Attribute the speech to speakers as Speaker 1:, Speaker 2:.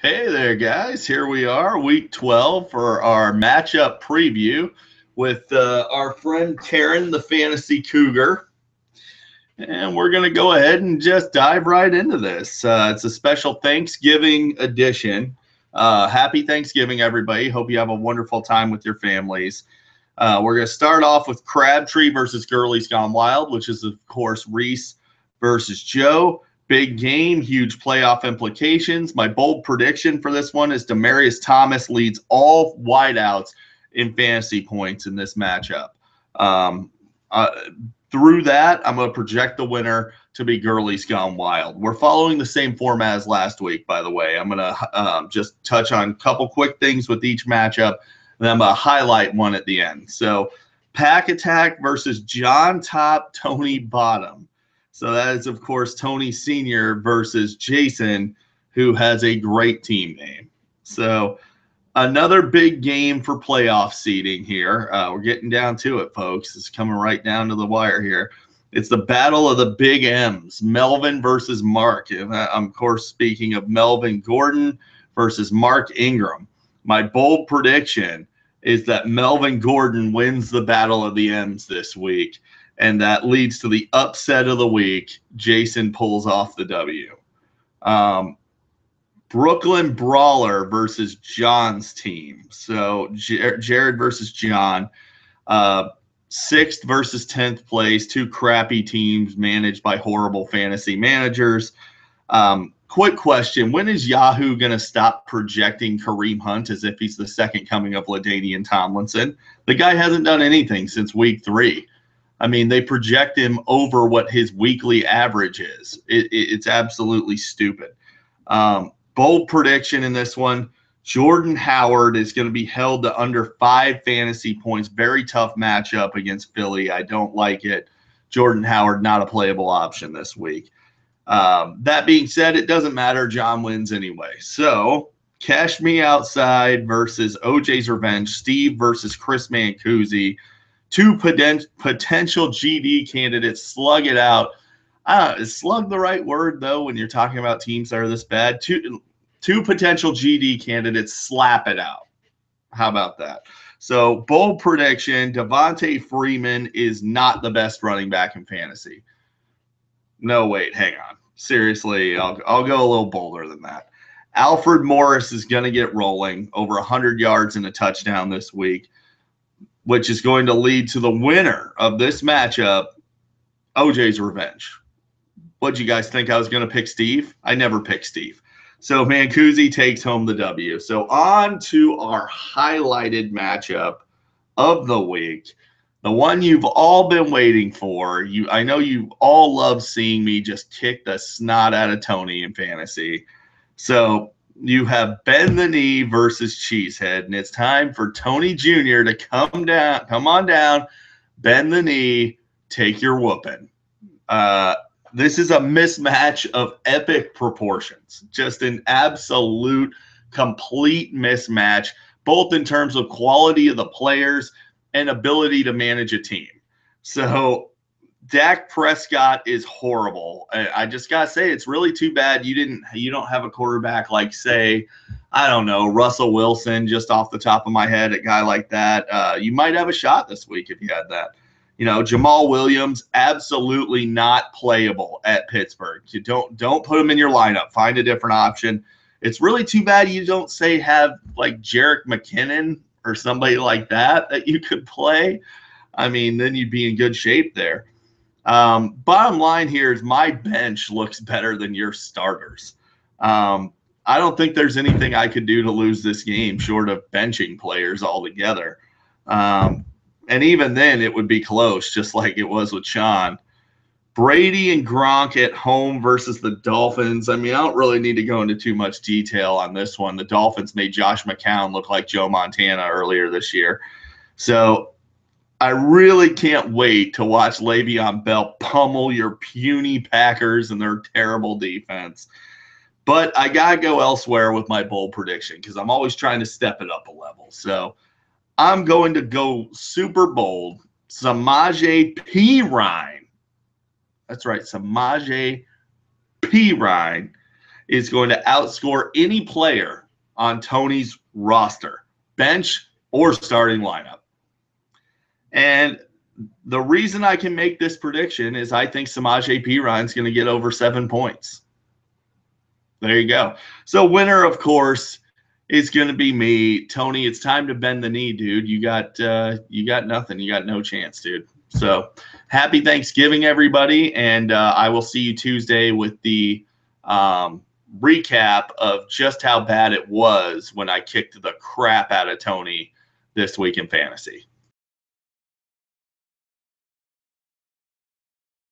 Speaker 1: Hey there, guys. Here we are, week 12 for our matchup preview with our friend Karen, the Fantasy Cougar. And we're going to go ahead and just dive right into this. It's a special Thanksgiving edition. Happy Thanksgiving, everybody. Hope you have a wonderful time with your families. We're going to start off with Crabtree versus Gurley's Gone Wild, which is, of course, Reese versus Joe. Big game, huge playoff implications. My bold prediction for this one is Demaryius Thomas leads all wideouts in fantasy points in this matchup. Through that, I'm going to project the winner to be Gurley's Gone Wild. We're following the same format as last week, by the way. I'm going to just touch on a couple quick things with each matchup, and then I'm going to highlight one at the end. So, Pack Attack versus John Top, Tony Bottom. So that is, of course, Tony Sr. versus Jason, who has a great team name. So another big game for playoff seeding here. We're getting down to it, folks. It's coming right down to the wire here. It's the battle of the big M's, Melvin versus Mark. And I'm, of course, speaking of Melvin Gordon versus Mark Ingram. My bold prediction is that Melvin Gordon wins the battle of the M's this week. And that leads to the upset of the week. Jason pulls off the W. Brooklyn Brawler versus John's team. So Jared versus John. 6th versus 10th place. Two crappy teams managed by horrible fantasy managers. Quick question. When is Yahoo going to stop projecting Kareem Hunt as if he's the second coming of LaDainian Tomlinson? The guy hasn't done anything since week 3. I mean, they project him over what his weekly average is. It's absolutely stupid. Bold prediction in this one, Jordan Howard is going to be held to under 5 fantasy points. Very tough matchup against Philly. I don't like it. Jordan Howard, not a playable option this week. That being said, it doesn't matter. John wins anyway. So, Cash Me Outside versus OJ's Revenge. Steve versus Chris Mancusi. 2 potential GD candidates slug it out. Is slug the right word, though, when you're talking about teams that are this bad? Two potential GD candidates slap it out. How about that? So, bold prediction, Devontae Freeman is not the best running back in fantasy. No, wait, hang on. Seriously, I'll go a little bolder than that. Alfred Morris is going to get rolling, over 100 yards and a touchdown this week, which is going to lead to the winner of this matchup, OJ's Revenge. What'd you guys think I was going to pick Steve? I never picked Steve. So Mancusi takes home the W. So on to our highlighted matchup of the week, the one you've all been waiting for. I know you all love seeing me just kick the snot out of Tony in fantasy. So you have Bend the Knee versus Cheesehead, and it's time for Tony Jr. to come on down, bend the knee, take your whooping. This is a mismatch of epic proportions, just an absolute, complete mismatch, both in terms of quality of the players and ability to manage a team. So Dak Prescott is horrible. I just gotta say, it's really too bad you don't have a quarterback like, say, I don't know, Russell Wilson, just off the top of my head, a guy like that. You might have a shot this week if you had that. You know, Jamal Williams, absolutely not playable at Pittsburgh. You don't put him in your lineup. Find a different option. It's really too bad you don't have like Jerick McKinnon or somebody like that you could play. I mean, then you'd be in good shape there. Bottom line here is my bench looks better than your starters. I don't think there's anything I could do to lose this game short of benching players altogether. And even then it would be close, just like it was with Sean. Brady and Gronk at home versus the Dolphins. I mean, I don't really need to go into too much detail on this one. The Dolphins made Josh McCown look like Joe Montana earlier this year. So I really can't wait to watch Le'Veon Bell pummel your puny Packers and their terrible defense. But I got to go elsewhere with my bold prediction because I'm always trying to step it up a level. So I'm going to go super bold. Samaje Perine. That's right, Samaje Perine is going to outscore any player on Tony's roster, bench or starting lineup. And the reason I can make this prediction is I think Samaje Perine's going to get over 7 points. There you go. So winner, of course, is going to be me. Tony, it's time to bend the knee, dude. You got nothing. You got no chance, dude. So happy Thanksgiving, everybody. And I will see you Tuesday with the recap of just how bad it was when I kicked the crap out of Tony this week in fantasy.